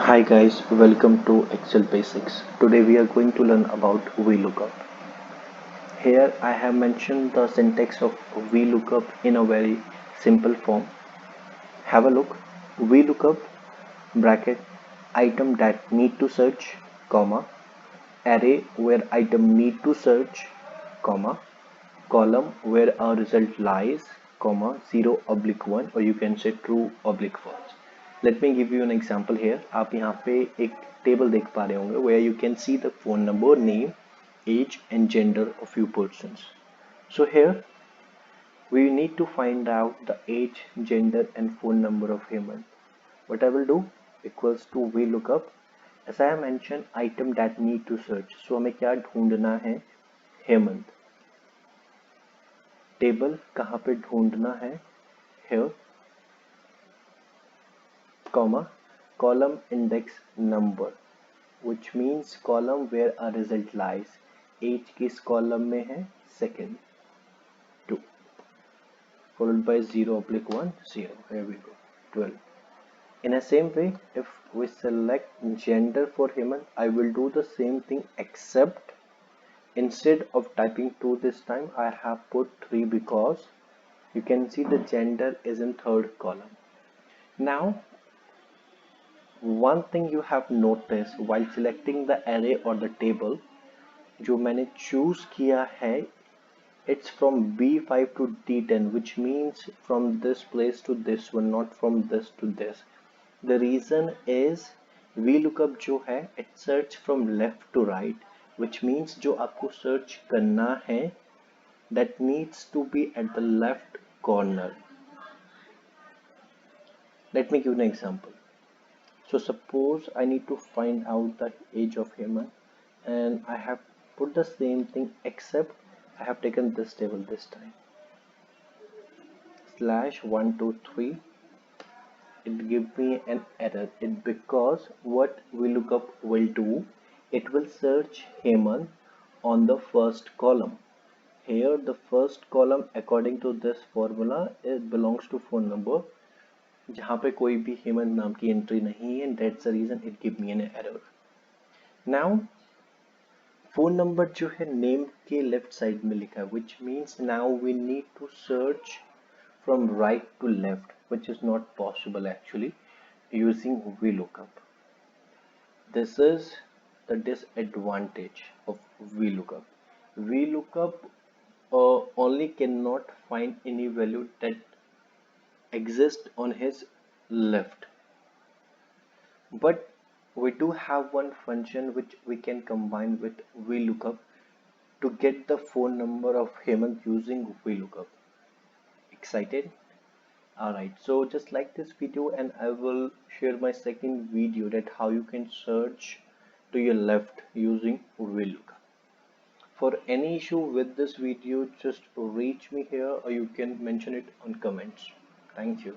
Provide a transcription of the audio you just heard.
Hi guys, welcome to Excel Basics. Today we are going to learn about Vlookup. Here I have mentioned the syntax of Vlookup in a very simple form. Have a look. Vlookup bracket item that need to search, comma, array where item need to search, comma, column where a result lies, comma, 0 oblique 1 or you can say true oblique false. Let me give you an example here. आप यहाँ पे एक table देख पा रहे होंगे where you can see the phone number, name, age and gender of few persons. So here we need to find out the age, gender and phone number of Hemant. What I will do equals to VLOOKUP. As I have mentioned, item that need to search. So हमें क्या ढूंढना है? Hemant. Table कहाँ पे ढूंढना है? Here, comma, column index number, which means column where a result lies. Age किस column में है? Second, 2, followed by 0 oblique 1, 0. Here we go, 12. In the same way, if we select gender for Hemant, I will do the same thing except instead of typing 2 this time, I have put 3 because you can see the gender is in third column. Now, one thing you have noticed while selecting the array or the table, जो मैंने choose किया है, it's from B5 to D10, which means from this place to this one, not from this to this. The reason is VLOOKUP जो है it search from left to right, which means जो आपको search करना है that needs to be at the left corner. Let me give you an example. So suppose I need to find out the age of Hemant and I have put the same thing except I have taken this table this time. /123, it give me an error. It because what VLOOKUP will do, it will search Hemant on the first column. Here the first column according to this formula it belongs to phone number जहाँ पे कोई भी हेमंत नाम की entry नहीं है, that's the reason it give me an error. Now phone number जो है नेम के लेफ्ट साइड में लिखा है, which means now we need to search from right to left, which is not possible actually using VLOOKUP. This is the disadvantage of VLOOKUP. VLOOKUP only cannot find any value that exists on his left, but we do have one function which we can combine with VLOOKUP to get the phone number of Hemant using VLOOKUP. Excited? Alright, so just like this video and I will share my second video that how you can search to your left using VLOOKUP. For any issue with this video, just reach me here or you can mention it on comments. Thank you.